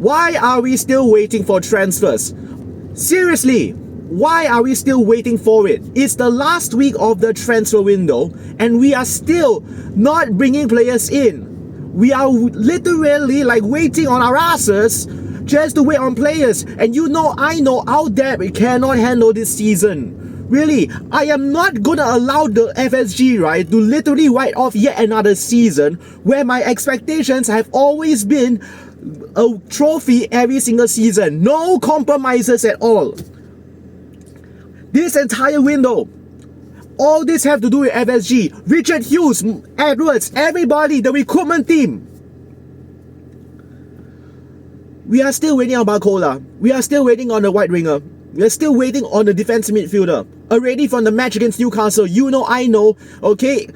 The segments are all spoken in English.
Why are we still waiting for transfers? Seriously, why are we still waiting for it? It's the last week of the transfer window and we are still not bringing players in. We are literally like waiting on our asses just to wait on players. And you know, I know out there we cannot handle this season. Really, I am not gonna allow the FSG, right, to literally write off yet another season where my expectations have always been a trophy every single season. No compromises at all. This entire window, all this have to do with FSG. Richard Hughes, Edwards, everybody, the recruitment team. We are still waiting on Barcola. We are still waiting on the white winger. We are still waiting on the defensive midfielder. Already from the match against Newcastle, you know, I know, okay,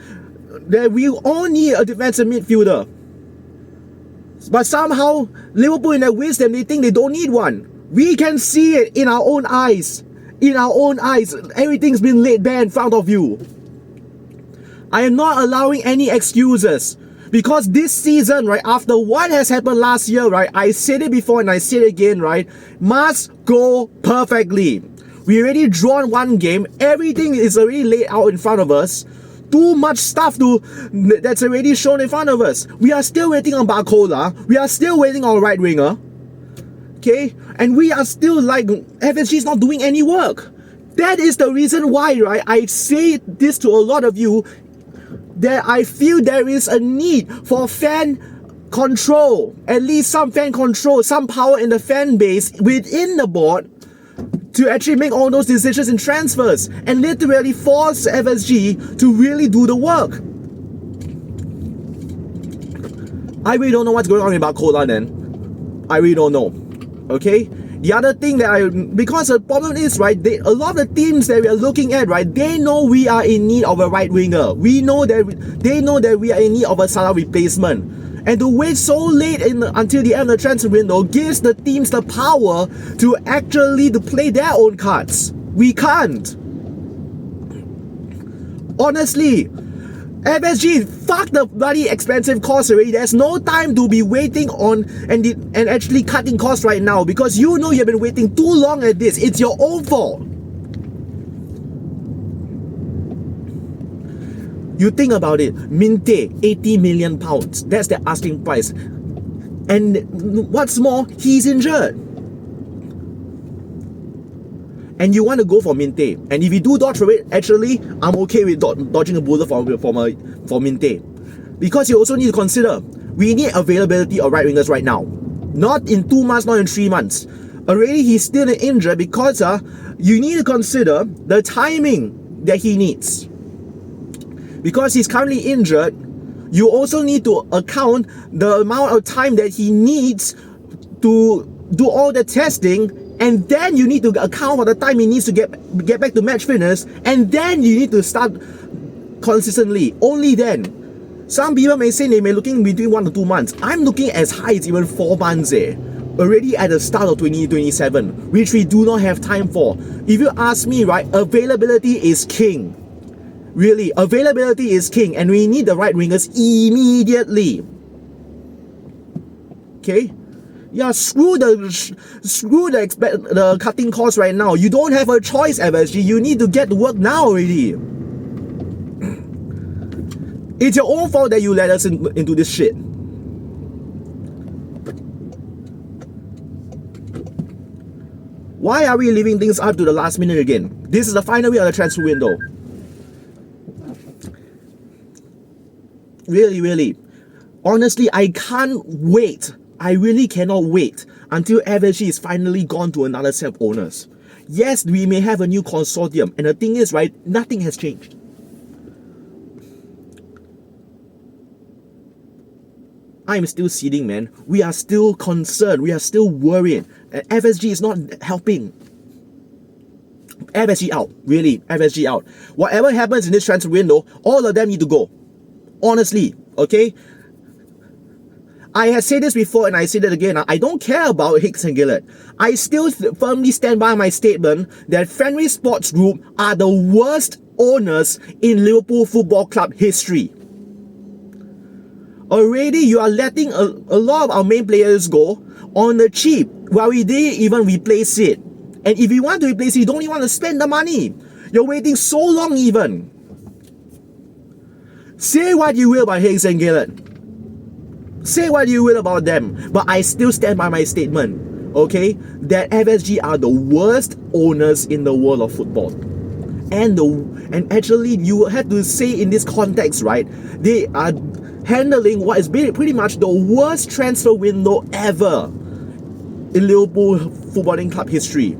that we all need a defensive midfielder. But somehow, Liverpool in their wisdom, they think they don't need one. We can see it in our own eyes. In our own eyes, everything's been laid bare in front of you. I am not allowing any excuses. Because this season, right, after what has happened last year, right, I said it before and I say it again, right, must go perfectly. We already drawn one game. Everything is already laid out in front of us. Too much stuff that's already shown in front of us. We are still waiting on Barcola. We are still waiting on right winger. Okay? And we are still like, FSG is not doing any work. That is the reason why, right, I say this to a lot of you, that I feel there is a need for fan control, at least some fan control, some power in the fan base within the board to actually make all those decisions in transfers and literally force FSG to really do the work. I really don't know what's going on with Barcola then. I really don't know. Okay? The other thing that because the problem is, right, a lot of the teams that we are looking at, right, they know we are in need of a right winger. They know that we are in need of a Salah replacement. And to wait so late until the end of the transfer window gives the teams the power to actually play their own cards. We can't. Honestly, FSG, fuck the bloody expensive cost already. There's no time to be waiting on and actually cutting costs right now because you know you've been waiting too long at this. It's your own fault. You think about it, Minte, 80 million pounds. That's the asking price. And what's more, he's injured. And you want to go for Minte. And if you do dodge for it, actually, I'm okay with dodging a bullet for Minte. Because you also need to consider, we need availability of right wingers right now. Not in 2 months, not in 3 months. Already he's still injured because you need to consider the timing that he needs. Because he's currently injured, you also need to account the amount of time that he needs to do all the testing, and then you need to account for the time he needs to get back to match fitness, and then you need to start consistently. Only then. Some people may say they may looking between 1 to 2 months. I'm looking as high as even 4 months already at the start of 2027, which we do not have time for. If you ask me, right, availability is king. Really, availability is king, and we need the right wingers immediately. Okay? Yeah, screw the cutting costs right now. You don't have a choice, FSG. You need to get to work now already. It's your own fault that you let us into this shit. Why are we leaving things up to the last minute again? This is the final week of the transfer window. Really, really. Honestly, I can't wait. I really cannot wait until FSG is finally gone to another set of owners. Yes, we may have a new consortium, and the thing is, right, nothing has changed. I'm still seething, man. We are still concerned. We are still worried. And FSG is not helping. FSG out. Really, FSG out. Whatever happens in this transfer window, all of them need to go. Honestly, okay? I have said this before and I say that again. I don't care about Hicks and Gillette. I still firmly stand by my statement that Fenway Sports Group are the worst owners in Liverpool Football Club history. Already you are letting a lot of our main players go on the cheap while we didn't even replace it. And if you want to replace it, you don't even want to spend the money. You're waiting so long even. Say what you will about Hicks and Gillette. Say what you will about them. But I still stand by my statement, okay? That FSG are the worst owners in the world of football. And actually, you have to say in this context, right? They are handling what is pretty much the worst transfer window ever in Liverpool Footballing Club history.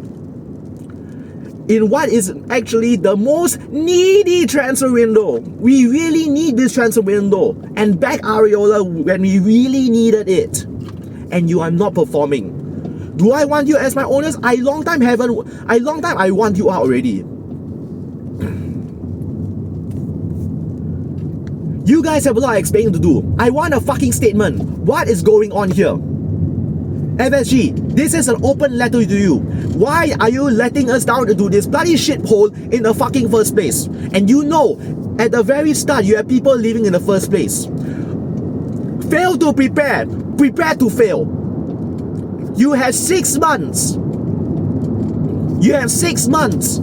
In what is actually the most needy transfer window. We really need this transfer window and back Areola when we really needed it. And you are not performing. Do I want you as my owners? I want you out already. You guys have a lot of explaining to do. I want a fucking statement. What is going on here? FSG, this is an open letter to you. Why are you letting us down into this bloody shithole in the fucking first place? And you know, at the very start, you have people leaving in the first place. Fail to prepare. Prepare to fail. You have 6 months. You have 6 months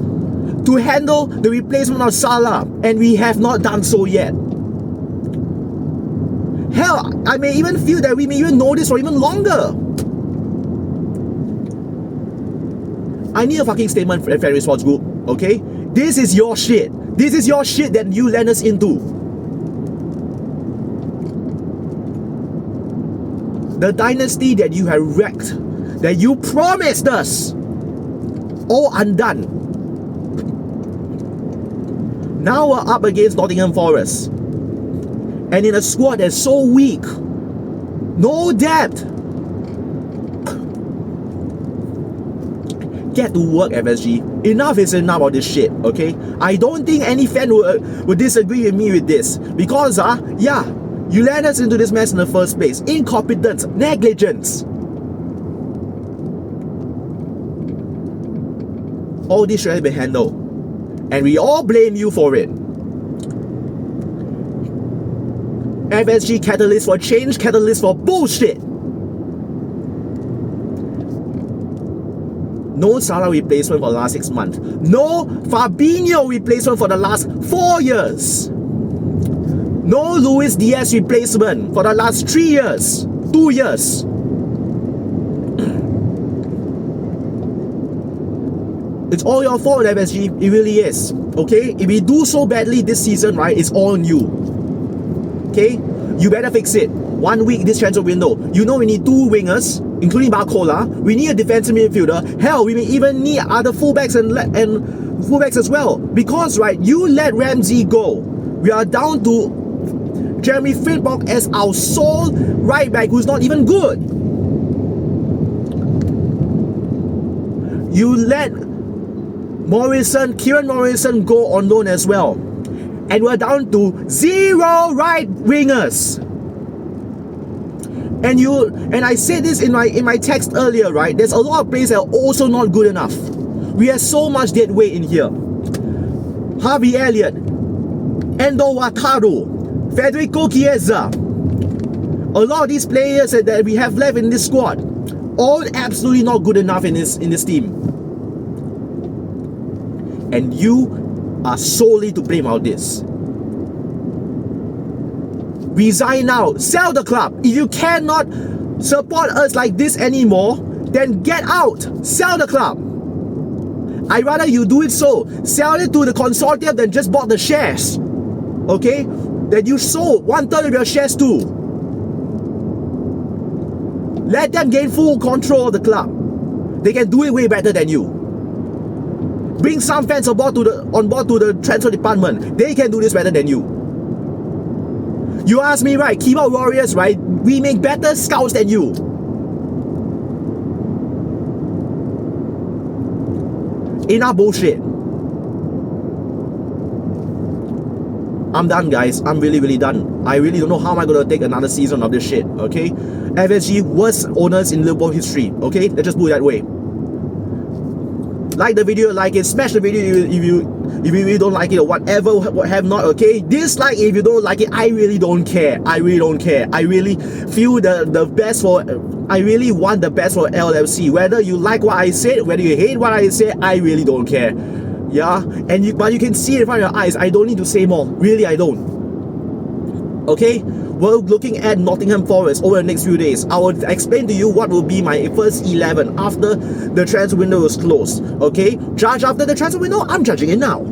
to handle the replacement of Salah, and we have not done so yet. Hell, I may even feel that we may even know this for even longer. I need a fucking statement from Ferry Sports Group, okay? This is your shit. This is your shit that you led us into. The dynasty that you have wrecked, that you promised us, all undone. Now we're up against Nottingham Forest. And in a squad that's so weak, no depth. Get to work, FSG. Enough is enough of this shit, okay? I don't think any fan would disagree with me with this. Because, yeah, you led us into this mess in the first place. Incompetence, negligence. All this should have been handled. And we all blame you for it. FSG catalyst for change, catalyst for bullshit. No Salah replacement for the last 6 months. No Fabinho replacement for the last 4 years. No Luis Diaz replacement for the last 3 years. 2 years. It's all your fault, FSG. It really is. Okay? If we do so badly this season, right, it's all on you. Okay? You better fix it. 1 week this transfer window. You know we need 2 wingers, including Barcola. We need a defensive midfielder. Hell, we may even need other fullbacks and fullbacks as well. Because, right, you let Ramsey go. We are down to Jeremy Frimpong as our sole right back who's not even good. You let Kieran Morrison go on loan as well. And we're down to 0 right wingers. And I said this in my text earlier, right? There's a lot of players that are also not good enough. We have so much dead weight in here. Harvey Elliott, Endo Wataru, Federico Chiesa. A lot of these players that we have left in this squad, all absolutely not good enough in this team. And you are solely to blame about this. Resign now. Sell the club. If you cannot support us like this anymore, then get out. Sell the club. I'd rather you do it so. Sell it to the consortium than just bought the shares. Okay? That you sold 1/3 of your shares to. Let them gain full control of the club. They can do it way better than you. Bring some fans on board to the transfer department. They can do this better than you. You ask me, right? Keyboard Warriors, right? We make better scouts than you. Enough bullshit. I'm done, guys. I'm really done. I really don't know how am I going to take another season of this shit, okay? FSG worst owners in Liverpool history, okay? Let's just put it that way. Like the video, like it. Smash the video if you if you really don't like it or whatever, what have not, okay? Dislike if you don't like it. I really don't care. I really don't care. I really feel the best for, I really want the best for LFC. Whether you like what I said, whether you hate what I said, I really don't care. Yeah, but you can see it in front of your eyes. I don't need to say more. Really, I don't. Okay, we're looking at Nottingham Forest over the next few days. I will explain to you what will be my first 11 after the transfer window is closed. Okay, judge after the transfer window. I'm judging it now.